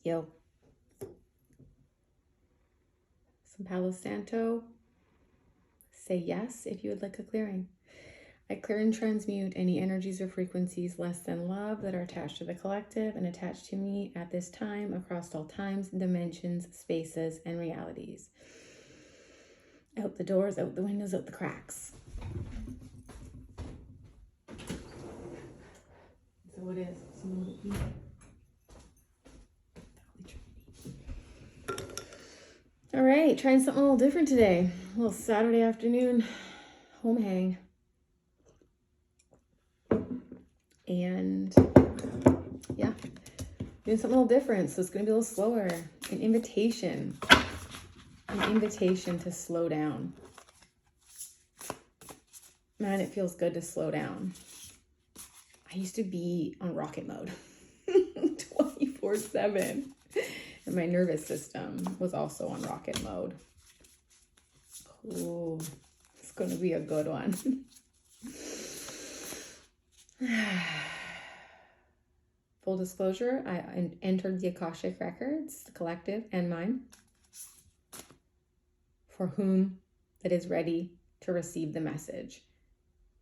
Yo. Some Palo Santo. Say yes if you would like a clearing. I clear and transmute any energies or frequencies less than love that are attached to the collective and attached to me at this time across all times, dimensions, spaces, and realities. Out the doors, out the windows, out the cracks. So it is. All right, trying something a little different today. A little Saturday afternoon home hang. And yeah, doing something a little different. So it's going to be a little slower. An invitation to slow down. Man, it feels good to slow down. I used to be on rocket mode 24/7. And my nervous system was also on rocket mode. Ooh, it's going to be a good one. Full disclosure, I entered the Akashic Records, the collective and mine, for whom that is ready to receive the message.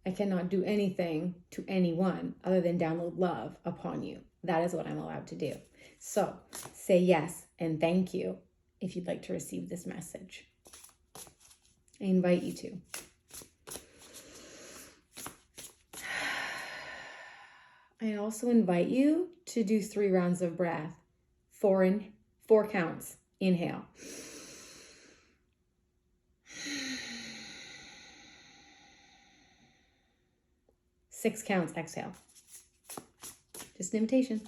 I cannot do anything to anyone other than download love upon you. That is what I'm allowed to do. So say yes and thank you if you'd like to receive this message. I invite you to. I also invite you to do 3 rounds of breath. 4 counts. Inhale. Six counts. Exhale. Just an invitation.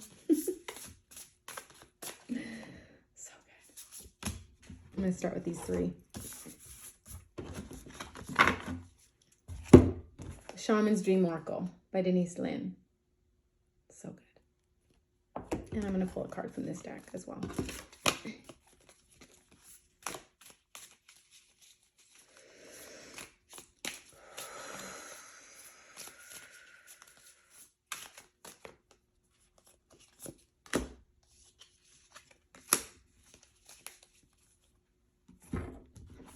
So good. I'm going to start with these 3. Shaman's Dream Oracle by Denise Lynn. So good. And I'm going to pull a card from this deck as well.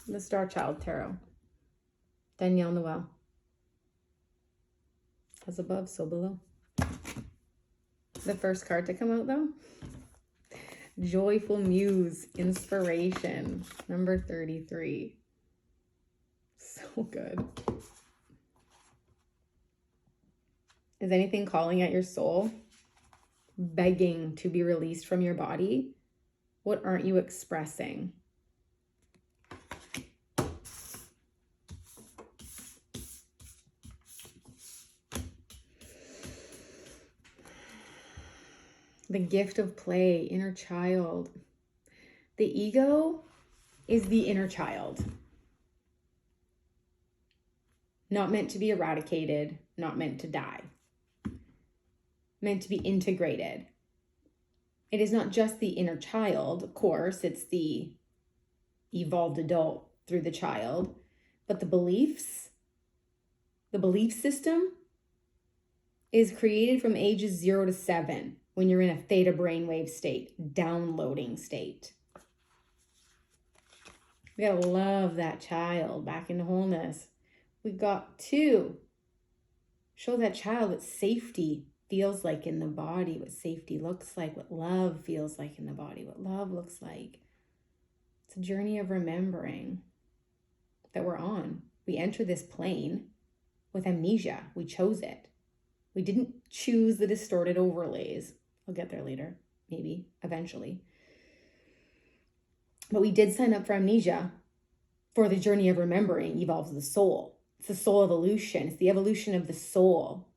The Star Child Tarot. Danielle Noel. As above, so below. The first card to come out, though. Joyful Muse. Inspiration. Number 33. So good. Is anything calling at your soul? Begging to be released from your body? What aren't you expressing? The gift of play, inner child. The ego is the inner child. Not meant to be eradicated, not meant to die. Meant to be integrated. It is not just the inner child, of course, it's the evolved adult through the child, but the beliefs, the belief system is created from ages 0 to 7. When you're in a theta brainwave state, downloading state. We gotta love that child back into wholeness. We got to show that child what safety feels like in the body, what safety looks like, what love feels like in the body, what love looks like. It's a journey of remembering that we're on. We enter this plane with amnesia. We chose it. We didn't choose the distorted overlays. I'll get there later, maybe, eventually. But we did sign up for amnesia, for the journey of remembering evolves the soul. It's the soul evolution. It's the evolution of the soul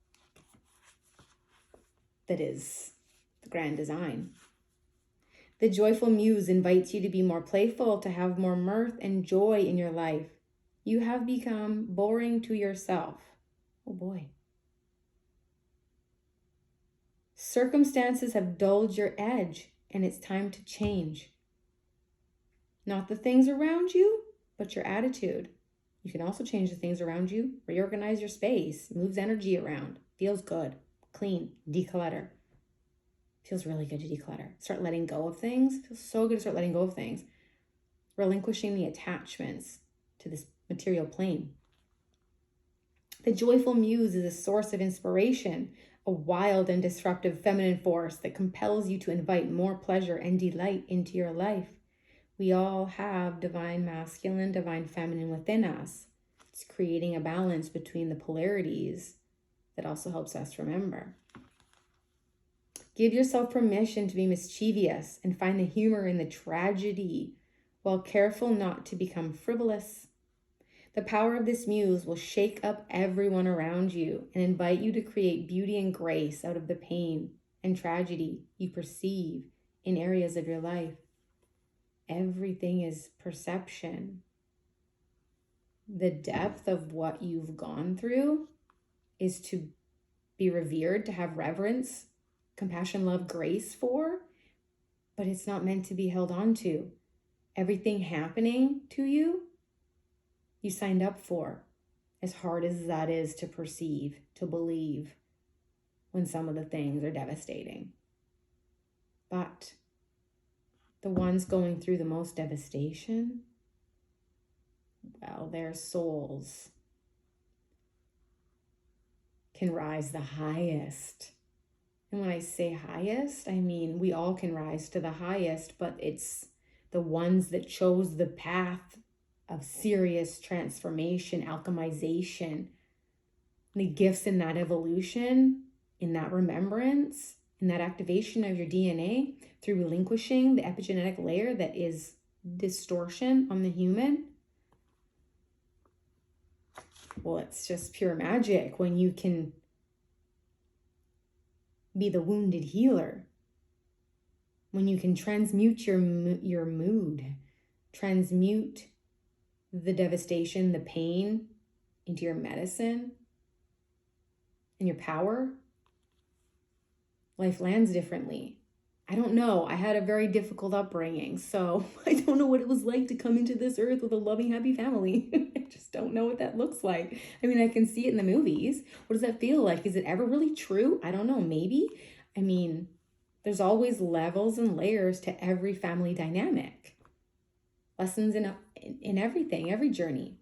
that is the grand design. The Joyful Muse invites you to be more playful, to have more mirth and joy in your life. You have become boring to yourself. Oh boy. Circumstances have dulled your edge, and it's time to change. Not the things around you, but your attitude. You can also change the things around you, reorganize your space, moves energy around, feels good, clean, declutter. Feels really good to declutter. Start letting go of things. It feels so good to start letting go of things. Relinquishing the attachments to this material plane. The joyful muse is a source of inspiration, a wild and disruptive feminine force that compels you to invite more pleasure and delight into your life. We all have divine masculine, divine feminine within us. It's creating a balance between the polarities that also helps us remember. Give yourself permission to be mischievous and find the humor in the tragedy, while careful not to become frivolous. The power of this muse will shake up everyone around you and invite you to create beauty and grace out of the pain and tragedy you perceive in areas of your life. Everything is perception. The depth of what you've gone through is to be revered, to have reverence, compassion, love, grace for, but it's not meant to be held on to. Everything happening to you, you signed up for, as hard as that is to perceive, to believe, when some of the things are devastating. But the ones going through the most devastation, well, their souls can rise the highest. And when I say highest, I mean we all can rise to the highest, but it's the ones that chose the path of serious transformation, alchemization, the gifts in that evolution, in that remembrance, in that activation of your DNA through relinquishing the epigenetic layer that is distortion on the human. Well, it's just pure magic when you can be the wounded healer, when you can transmute your mood, transmute the devastation, the pain into your medicine and your power. Life lands differently. I don't know. I had a very difficult upbringing, so I don't know what it was like to come into this earth with a loving, happy family. I just don't know what that looks like. I mean, I can see it in the movies. What does that feel like? Is it ever really true? I don't know. Maybe. I mean, there's always levels and layers to every family dynamic. Lessons in everything, every journey.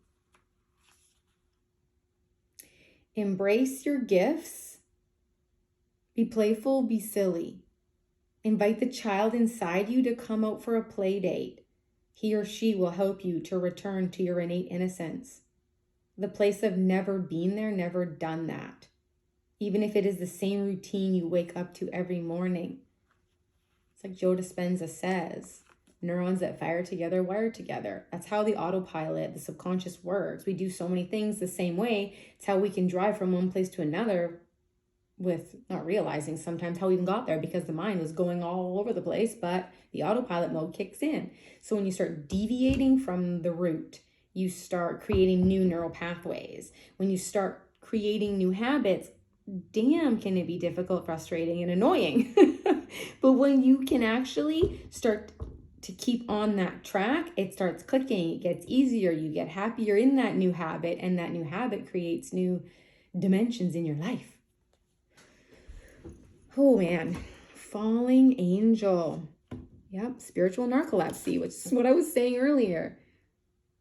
Embrace your gifts. Be playful, be silly. Invite the child inside you to come out for a play date. He or she will help you to return to your innate innocence. The place of never been there, never done that. Even if it is the same routine you wake up to every morning. It's like Joe Dispenza says, neurons that fire together, wire together. That's how the autopilot, the subconscious works. We do so many things the same way. It's how we can drive from one place to another with not realizing sometimes how we even got there, because the mind was going all over the place, but the autopilot mode kicks in. So when you start deviating from the route, you start creating new neural pathways. When you start creating new habits, damn, can it be difficult, frustrating, and annoying. But when you can actually start to keep on that track, it starts clicking, it gets easier, you get happier in that new habit, and that new habit creates new dimensions in your life. Oh man, falling angel. Yep, spiritual narcolepsy, which is what I was saying earlier.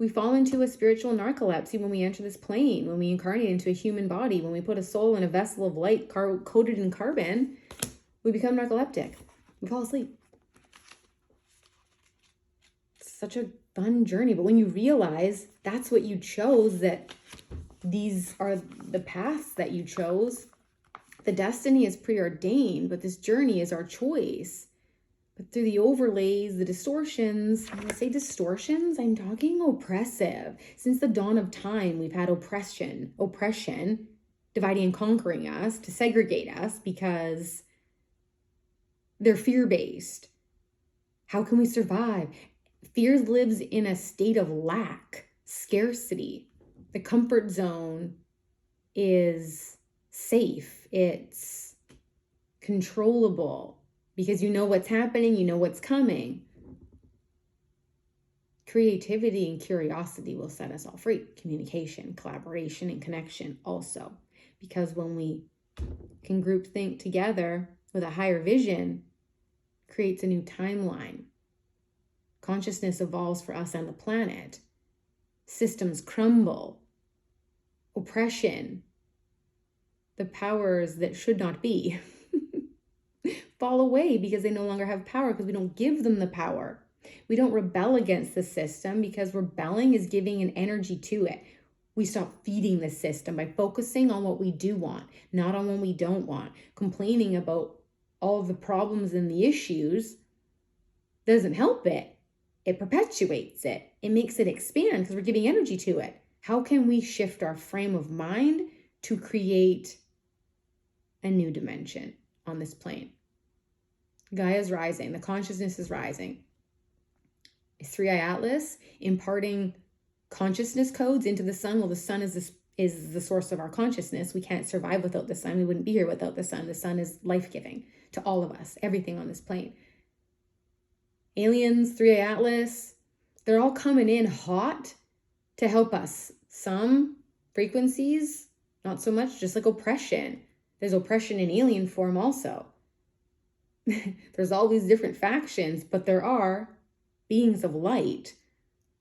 We fall into a spiritual narcolepsy when we enter this plane, when we incarnate into a human body, when we put a soul in a vessel of light coated in carbon, we become narcoleptic. We fall asleep. It's such a fun journey, but when you realize that's what you chose, that these are the paths that you chose, the destiny is preordained, but this journey is our choice. But through the overlays, the distortions, when I say distortions, I'm talking oppressive. Since the dawn of time, we've had oppression, dividing and conquering us to segregate us because they're fear-based. How can we survive? Fear lives in a state of lack, scarcity. The comfort zone is safe. It's controllable because you know what's happening, you know what's coming. Creativity and curiosity will set us all free. Communication, collaboration, and connection also. Because when we can group think together with a higher vision, creates a new timeline. Consciousness evolves for us and the planet. Systems crumble. Oppression, the powers that should not be, fall away because they no longer have power, because we don't give them the power. We don't rebel against the system, because rebelling is giving an energy to it. We stop feeding the system by focusing on what we do want, not on what we don't want. Complaining about all of the problems and the issues doesn't help it. It perpetuates it. It makes it expand because we're giving energy to it. How can we shift our frame of mind to create a new dimension on this plane? Gaia's rising. The consciousness is rising. Is 3i Atlas imparting consciousness codes into the sun? Well, the sun is the source of our consciousness. We can't survive without the sun. We wouldn't be here without the sun. The sun is life-giving to all of us, everything on this plane. Aliens, 3i Atlas, they're all coming in hot to help us. Some frequencies, not so much, just like oppression. There's oppression in alien form also. There's all these different factions, but there are beings of light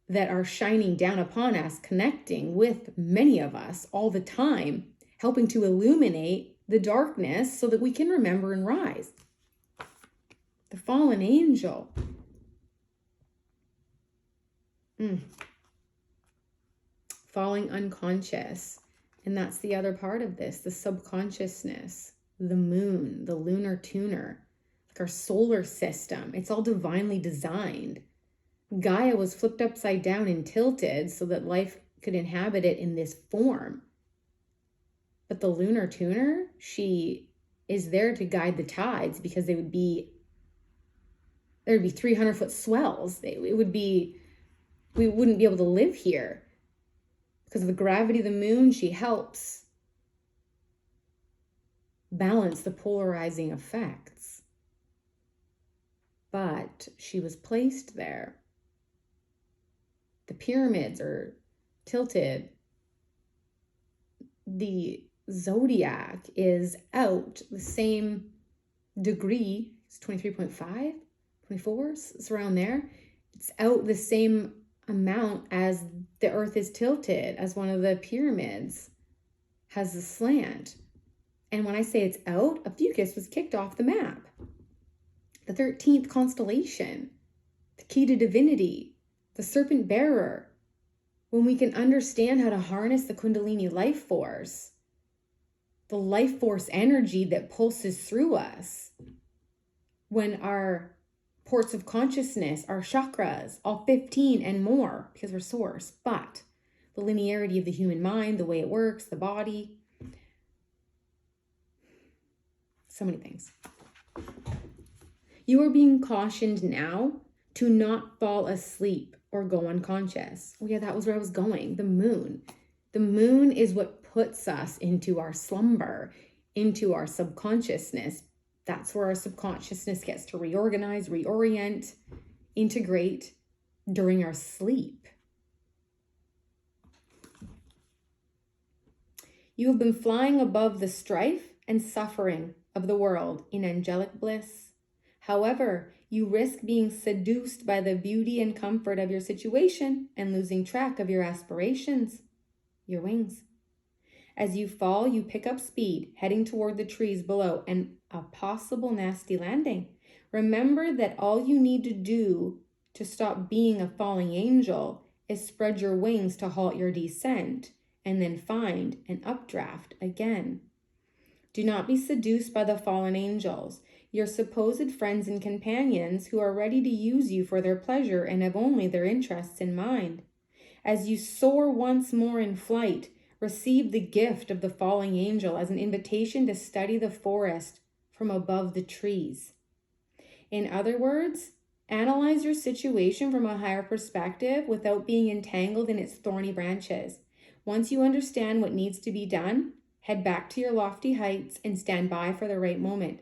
that are shining down upon us, connecting with many of us all the time, helping to illuminate the darkness so that we can remember and rise. The fallen angel. Falling unconscious. And that's the other part of this, the subconsciousness, the moon, the lunar tuner, like our solar system. It's all divinely designed. Gaia was flipped upside down and tilted so that life could inhabit it in this form. But the lunar tuner, she is there to guide the tides, because there'd be 300-foot swells. We wouldn't be able to live here. Because of the gravity of the moon, she helps balance the polarizing effects. But she was placed there. The pyramids are tilted. The zodiac is out the same degree. It's 23.5, 24, it's around there. It's out the same amount as the earth is tilted, as one of the pyramids has a slant. And when I say it's out, Ophiuchus was kicked off the map. The 13th constellation, the key to divinity, the serpent bearer. When we can understand how to harness the Kundalini life force, the life force energy that pulses through us, when our ports of consciousness, our chakras, all 15 and more, because we're source, but the linearity of the human mind, the way it works, the body, so many things. You are being cautioned now to not fall asleep or go unconscious. Oh yeah, that was where I was going. The moon. The moon is what puts us into our slumber, into our subconsciousness. That's where our subconsciousness gets to reorganize, reorient, integrate during our sleep. You have been flying above the strife and suffering of the world in angelic bliss. However, you risk being seduced by the beauty and comfort of your situation and losing track of your aspirations, your wings. As you fall, you pick up speed, heading toward the trees below and a possible nasty landing. Remember that all you need to do to stop being a falling angel is spread your wings to halt your descent and then find an updraft again. Do not be seduced by the fallen angels, your supposed friends and companions who are ready to use you for their pleasure and have only their interests in mind. As you soar once more in flight, receive the gift of the falling angel as an invitation to study the forest from above the trees. In other words, analyze your situation from a higher perspective without being entangled in its thorny branches. Once you understand what needs to be done, head back to your lofty heights and stand by for the right moment.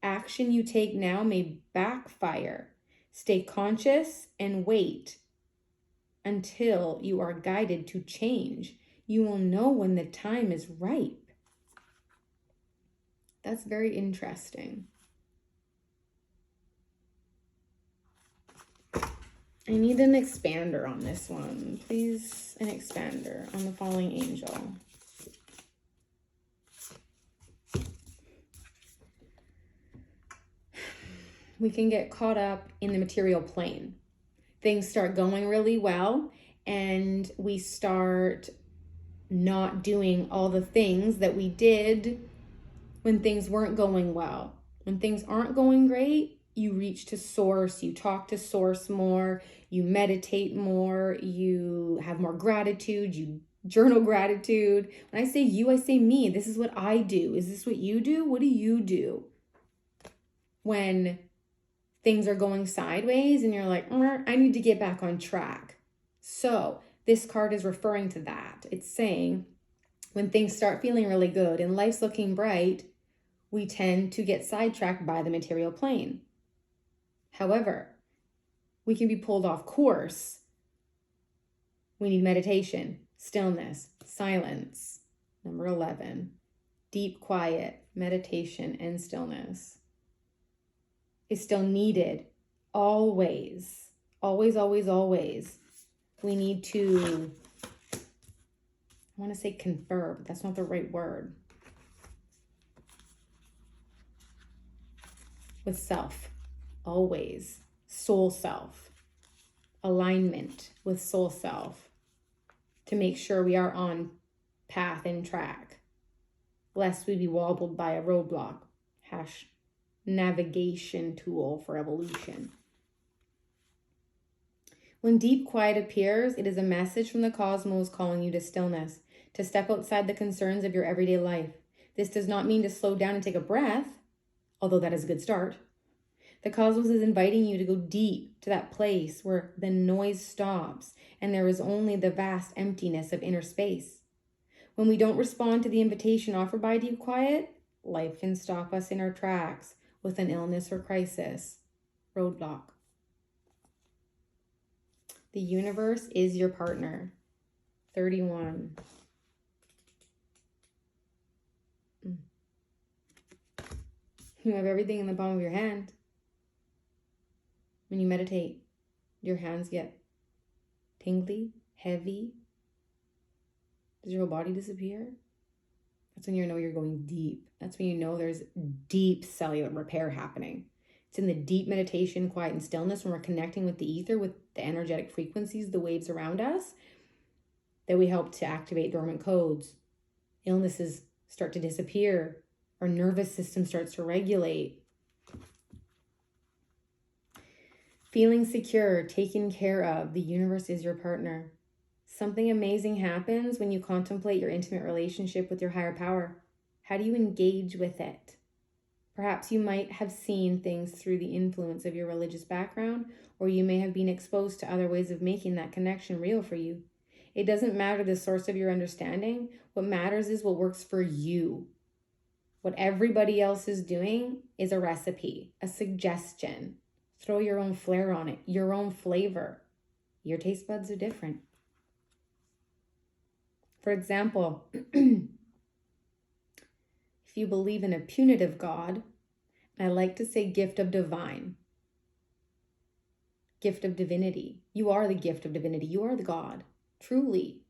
Action you take now may backfire. Stay conscious and wait until you are guided to change. You will know when the time is ripe. That's very interesting. I need an expander on this one. Please, an expander on the falling angel. We can get caught up in the material plane. Things start going really well, and we start not doing all the things that we did when things weren't going well. When things aren't going great, you reach to source, you talk to source more, you meditate more, you have more gratitude, you journal gratitude. When I say you, I say me. This is what I do. Is this what you do? What do you do when things are going sideways and you're like, I need to get back on track? So this card is referring to that. It's saying when things start feeling really good and life's looking bright, we tend to get sidetracked by the material plane. However, we can be pulled off course. We need meditation, stillness, silence. Number 11, deep quiet, meditation, and stillness is still needed. Always, always, always, always. We need to, I want to say confer, but that's not the right word. With self, always. Soul self, alignment with soul self to make sure we are on path and track, lest we be wobbled by a roadblock. Navigation tool for evolution. When deep quiet appears, it is a message from the cosmos calling you to stillness, to step outside the concerns of your everyday life. This does not mean to slow down and take a breath, although that is a good start. The cosmos is inviting you to go deep to that place where the noise stops and there is only the vast emptiness of inner space. When we don't respond to the invitation offered by deep quiet, life can stop us in our tracks with an illness or crisis. Roadblock. The universe is your partner. 31. You have everything in the palm of your hand. When you meditate, your hands get tingly, heavy. Does your whole body disappear? That's when you know you're going deep. That's when you know there's deep cellular repair happening. It's in the deep meditation, quiet, and stillness when we're connecting with the ether, with the energetic frequencies, the waves around us, that we help to activate dormant codes. Illnesses start to disappear. Our nervous system starts to regulate. Feeling secure, taken care of, the universe is your partner. Something amazing happens when you contemplate your intimate relationship with your higher power. How do you engage with it? Perhaps you might have seen things through the influence of your religious background, or you may have been exposed to other ways of making that connection real for you. It doesn't matter the source of your understanding. What matters is what works for you. What everybody else is doing is a recipe, a suggestion. Throw your own flair on it, your own flavor. Your taste buds are different. For example, if you believe in a punitive God, I like to say gift of divine, gift of divinity. You are the gift of divinity. You are the God, truly.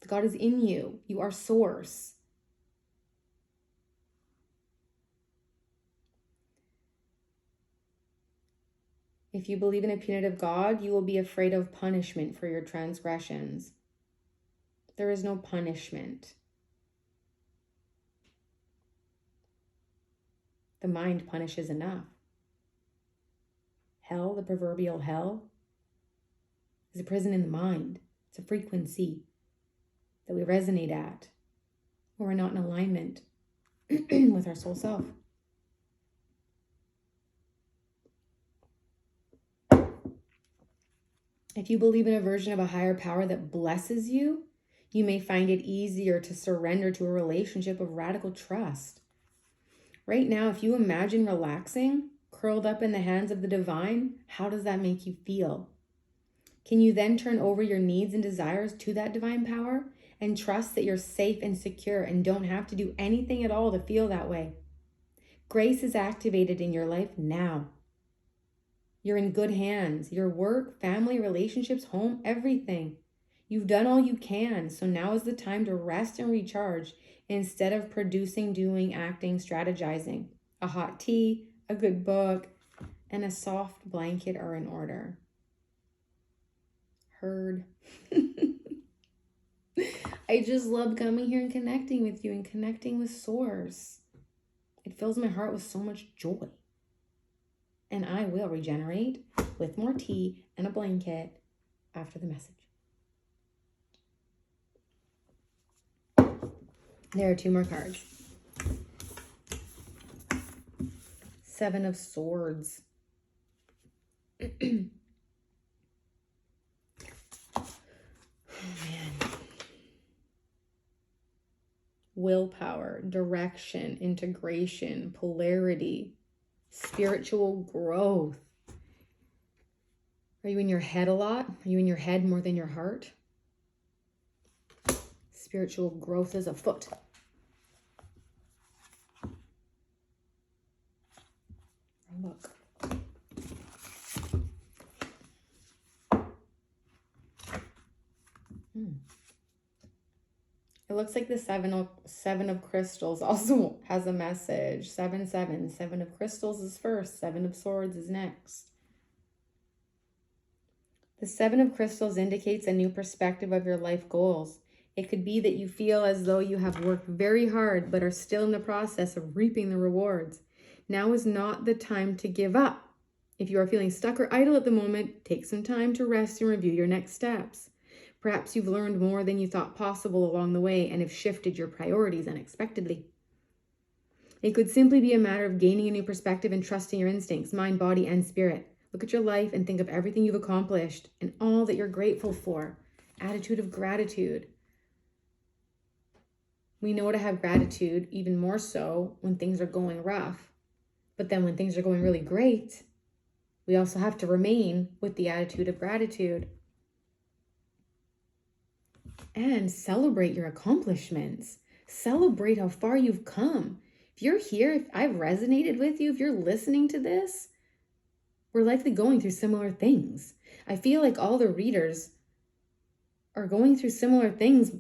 The God is in you. You are source. If you believe in a punitive God, you will be afraid of punishment for your transgressions. There is no punishment. The mind punishes enough. Hell, the proverbial hell, is a prison in the mind. It's a frequency that we resonate at when we're not in alignment with our soul self. If you believe in a version of a higher power that blesses you, you may find it easier to surrender to a relationship of radical trust. Right now, if you imagine relaxing, curled up in the hands of the divine, how does that make you feel? Can you then turn over your needs and desires to that divine power and trust that you're safe and secure and don't have to do anything at all to feel that way? Grace is activated in your life now. You're in good hands. Your work, family, relationships, home, everything. You've done all you can, so now is the time to rest and recharge instead of producing, doing, acting, strategizing. A hot tea, a good book, and a soft blanket are in order. Heard. I just love coming here and connecting with you and connecting with Source. It fills my heart with so much joy. And I will regenerate with more tea and a blanket after the message. There are 2 more cards. 7 of Swords. Oh, man. Willpower, direction, integration, polarity, spiritual growth. Are you in your head a lot? Are you in your head more than your heart? Spiritual growth is afoot. Look. It looks like the seven of crystals also has a message. 7, 7. 7 of crystals is first. 7 of swords is next. The 7 of crystals indicates a new perspective of your life goals. It could be that you feel as though you have worked very hard but are still in the process of reaping the rewards. Now is not the time to give up. If you are feeling stuck or idle at the moment, take some time to rest and review your next steps. Perhaps you've learned more than you thought possible along the way and have shifted your priorities unexpectedly. It could simply be a matter of gaining a new perspective and trusting your instincts, mind, body, and spirit. Look at your life and think of everything you've accomplished and all that you're grateful for. Attitude of gratitude. We know to have gratitude even more so when things are going rough. But then when things are going really great, we also have to remain with the attitude of gratitude. And celebrate your accomplishments. Celebrate how far you've come. If you're here, if I've resonated with you, if you're listening to this, we're likely going through similar things. I feel like all the readers are going through similar things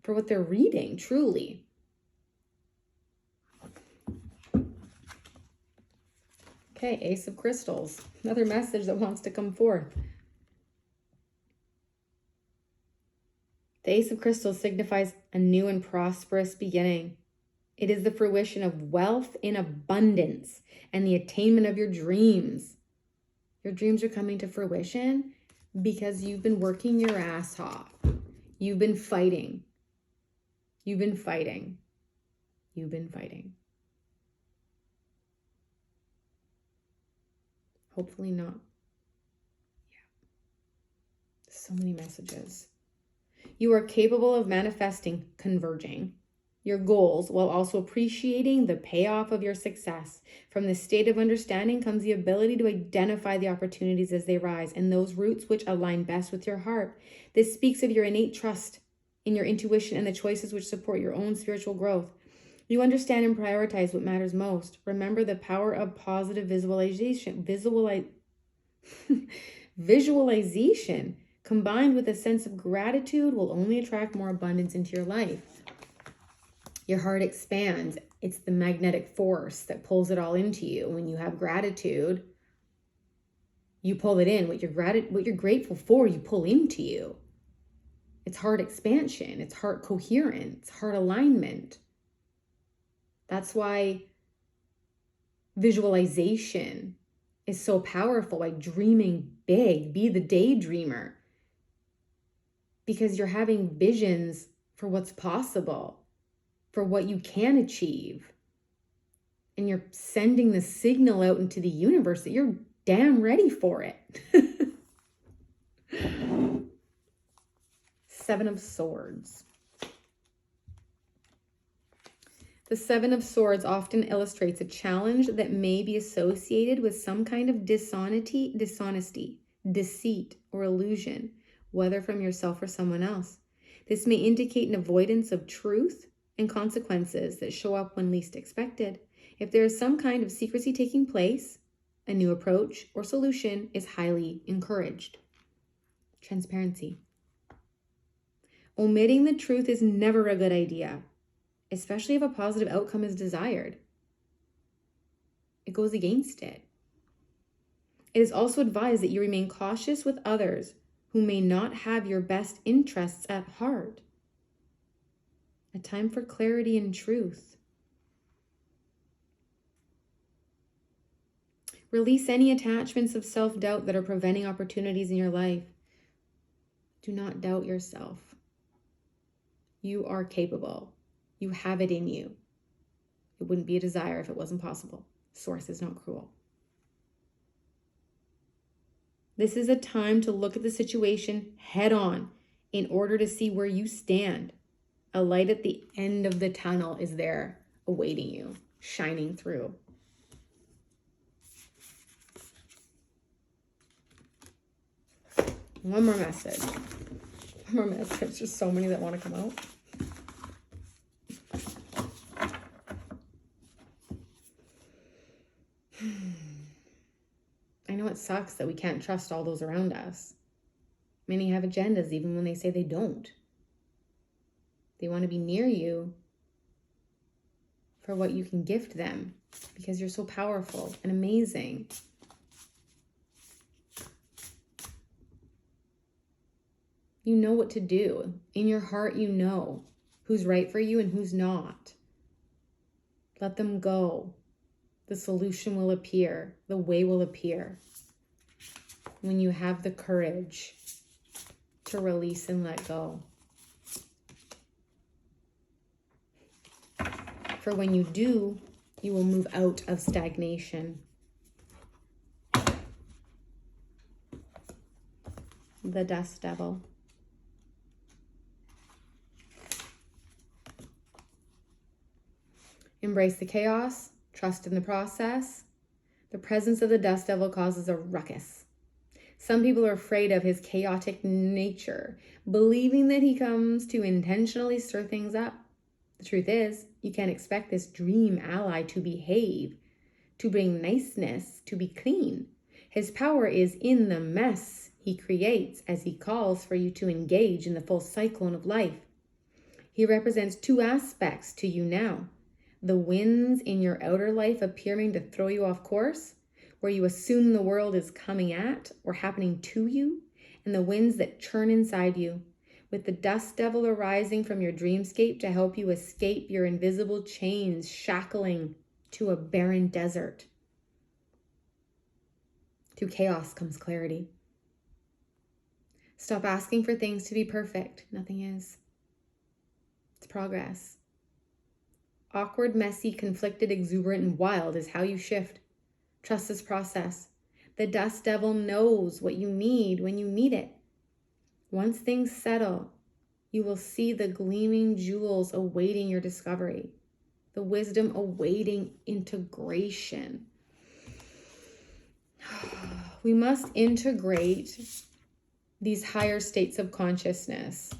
for what they're reading, truly. Okay, Ace of Crystals. Another message that wants to come forth. The Ace of Crystals signifies a new and prosperous beginning. It is the fruition of wealth in abundance and the attainment of your dreams. Your dreams are coming to fruition because you've been working your ass off. You've been fighting. You've been fighting. You've been fighting. Hopefully not. Yeah. So many messages. You are capable of manifesting, converging your goals while also appreciating the payoff of your success. From this state of understanding comes the ability to identify the opportunities as they rise and those routes which align best with your heart. This speaks of your innate trust in your intuition and the choices which support your own spiritual growth. You understand and prioritize what matters most. Remember the power of positive visualization. Visualization combined with a sense of gratitude will only attract more abundance into your life. Your heart expands. It's the magnetic force that pulls it all into you. When you have gratitude, you pull it in. What you're grateful for, you pull into you. It's heart expansion. It's heart coherence, heart alignment. That's why visualization is so powerful, like dreaming big, be the daydreamer. Because you're having visions for what's possible, for what you can achieve. And you're sending the signal out into the universe that you're damn ready for it. 7 of Swords. The 7 of Swords often illustrates a challenge that may be associated with some kind of dishonesty, deceit, or illusion, whether from yourself or someone else. This may indicate an avoidance of truth and consequences that show up when least expected. If there is some kind of secrecy taking place, A new approach or solution is highly encouraged. Transparency. Omitting the truth is never a good idea, especially if a positive outcome is desired. It goes against it. It is also advised that you remain cautious with others who may not have your best interests at heart. A time for clarity and truth. Release any attachments of self-doubt that are preventing opportunities in your life. Do not doubt yourself. You are capable. You have it in you. It wouldn't be a desire if it wasn't possible. Source is not cruel. This is a time to look at the situation head on in order to see where you stand. A light at the end of the tunnel is there awaiting you, shining through. One more message. One more message. Just so many that want to come out. I know it sucks that we can't trust all those around us. Many have agendas even when they say they don't. They want to be near you for what you can gift them because you're so powerful and amazing. You know what to do. In your heart, you know who's right for you and who's not. Let them go. The solution will appear. The way will appear. When you have the courage to release and let go. For when you do, you will move out of stagnation. The dust devil. Embrace the chaos, trust in the process. The presence of the dust devil causes a ruckus. Some people are afraid of his chaotic nature, believing that he comes to intentionally stir things up. The truth is, you can't expect this dream ally to behave, to bring niceness, to be clean. His power is in the mess he creates as he calls for you to engage in the full cyclone of life. He represents two aspects to you now. The winds in your outer life appearing to throw you off course, where you assume the world is coming at or happening to you, and the winds that churn inside you, with the dust devil arising from your dreamscape to help you escape your invisible chains shackling to a barren desert. To chaos comes clarity. Stop asking for things to be perfect. Nothing is. It's progress. Awkward, messy, conflicted, exuberant, and wild is how you shift. Trust this process. The dust devil knows what you need when you need it. Once things settle, you will see the gleaming jewels awaiting your discovery, the wisdom awaiting integration. We must integrate these higher states of consciousness.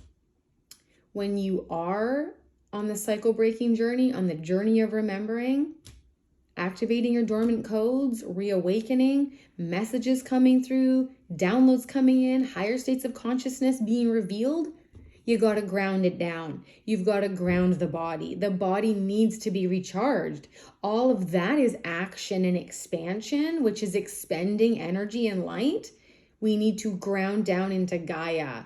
When you are on the cycle-breaking journey, on the journey of remembering, activating your dormant codes, reawakening, messages coming through, downloads coming in, higher states of consciousness being revealed, you got to ground it down. You've got to ground the body. The body needs to be recharged. All of that is action and expansion, which is expending energy and light. We need to ground down into Gaia.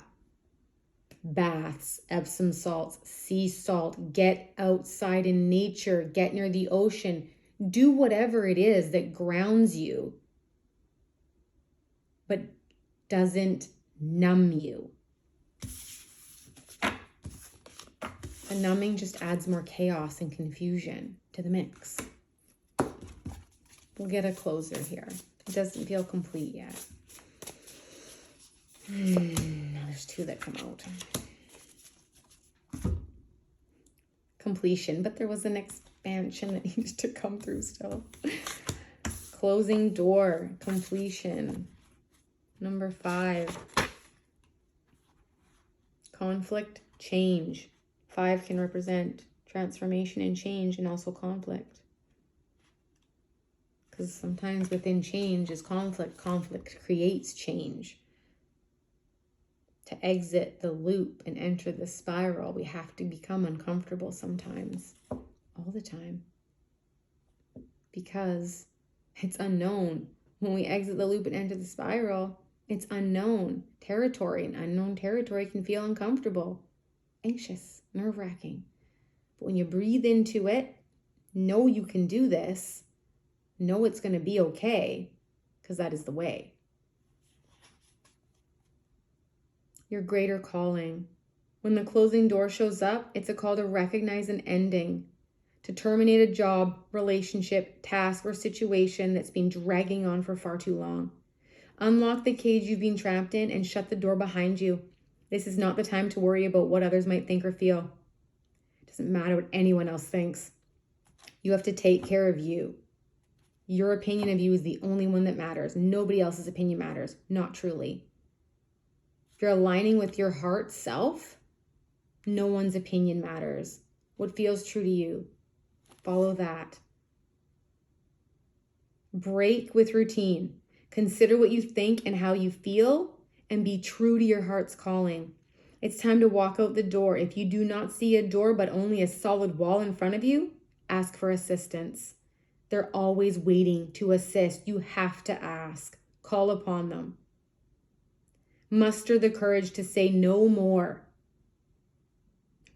Baths, Epsom salts, sea salt, get outside in nature, get near the ocean. Do whatever it is that grounds you, but doesn't numb you. A numbing just adds more chaos and confusion to the mix. We'll get a closer here. It doesn't feel complete yet. Now there's two that come out. Completion, but there was an expansion that needed to come through still. Closing door, completion. Number 5. Conflict, change. 5 can represent transformation and change and also conflict. because sometimes within change is conflict. Conflict creates change. To exit the loop and enter the spiral, we have to become uncomfortable sometimes, all the time, because it's unknown. When we exit the loop and enter the spiral, it's unknown territory, and unknown territory can feel uncomfortable, anxious, nerve-wracking. But when you breathe into it, know you can do this, know it's going to be okay, because that is the way. Your greater calling. When the closing door shows up, it's a call to recognize an ending, to terminate a job, relationship, task, or situation that's been dragging on for far too long. Unlock the cage you've been trapped in and shut the door behind you. This is not the time to worry about what others might think or feel. It doesn't matter what anyone else thinks. You have to take care of you. Your opinion of you is the only one that matters. Nobody else's opinion matters. Not truly. If you're aligning with your heart self, no one's opinion matters. What feels true to you, follow that. Break with routine. Consider what you think and how you feel, and be true to your heart's calling. It's time to walk out the door. If you do not see a door but only a solid wall in front of you, ask for assistance. They're always waiting to assist. You have to ask. Call upon them. Muster the courage to say no more.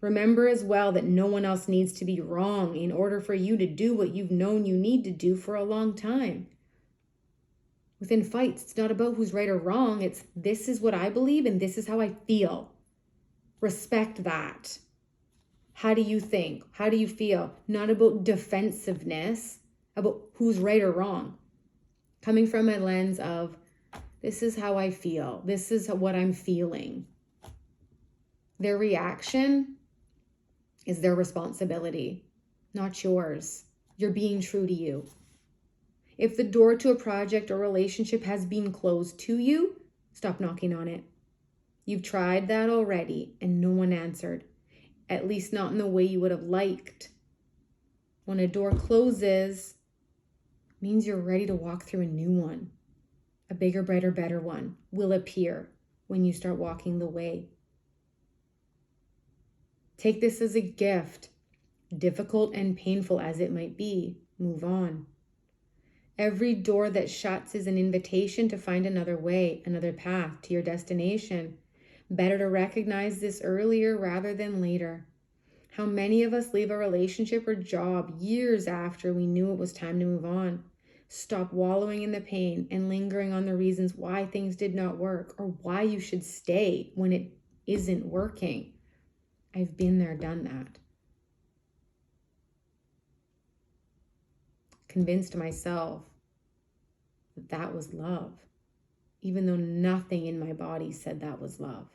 Remember as well that no one else needs to be wrong in order for you to do what you've known you need to do for a long time. Within fights, it's not about who's right or wrong. It's this is what I believe and this is how I feel. Respect that. How do you think? How do you feel? Not about defensiveness, about who's right or wrong. Coming from a lens of this is how I feel. This is what I'm feeling. Their reaction is their responsibility, not yours. You're being true to you. If the door to a project or relationship has been closed to you, stop knocking on it. You've tried that already and no one answered, at least not in the way you would have liked. When a door closes, it means you're ready to walk through a new one. A bigger, brighter, better one will appear when you start walking the way. Take this as a gift, difficult and painful as it might be. Move on. Every door that shuts is an invitation to find another way, another path to your destination. Better to recognize this earlier rather than later. How many of us leave a relationship or job years after we knew it was time to move on? Stop wallowing in the pain and lingering on the reasons why things did not work or why you should stay when it isn't working. I've been there, done that. Convinced myself that that was love, even though nothing in my body said that was love.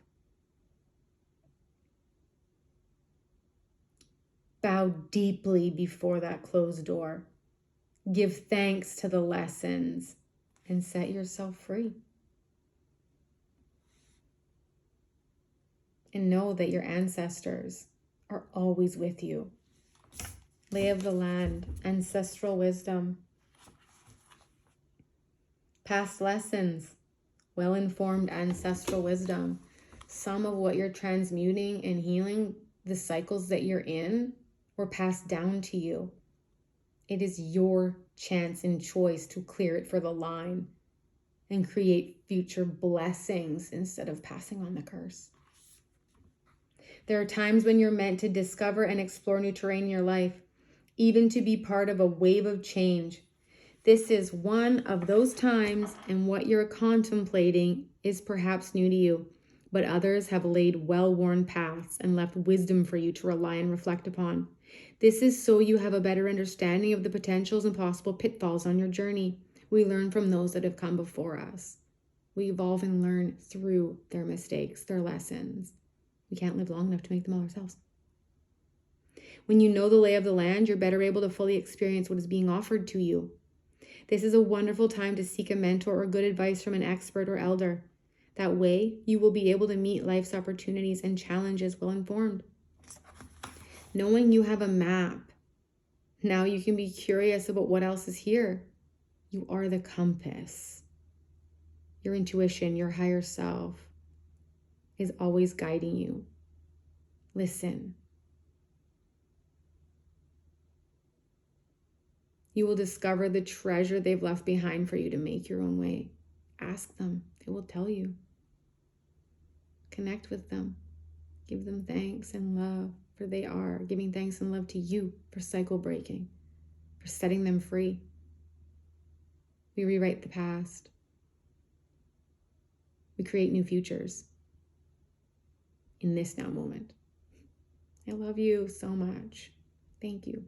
Bow deeply before that closed door. Give thanks to the lessons and set yourself free. And know that your ancestors are always with you. Lay of the land, ancestral wisdom, past lessons, well-informed ancestral wisdom. Some of what you're transmuting and healing, the cycles that you're in, were passed down to you. It is your chance and choice to clear it for the line and create future blessings instead of passing on the curse. There are times when you're meant to discover and explore new terrain in your life, even to be part of a wave of change. This is one of those times, and what you're contemplating is perhaps new to you, but others have laid well-worn paths and left wisdom for you to rely and reflect upon. This is so you have a better understanding of the potentials and possible pitfalls on your journey. We learn from those that have come before us. We evolve and learn through their mistakes, their lessons. We can't live long enough to make them all ourselves. When you know the lay of the land, you're better able to fully experience what is being offered to you. This is a wonderful time to seek a mentor or good advice from an expert or elder. That way, you will be able to meet life's opportunities and challenges well informed. Knowing you have a map, now you can be curious about what else is here. You are the compass. Your intuition, your higher self is always guiding you. Listen. You will discover the treasure they've left behind for you to make your own way. Ask them. They will tell you. Connect with them. Give them thanks and love, for they are giving thanks and love to you for cycle breaking, for setting them free. We rewrite the past. We create new futures in this now moment. I love you so much. Thank you.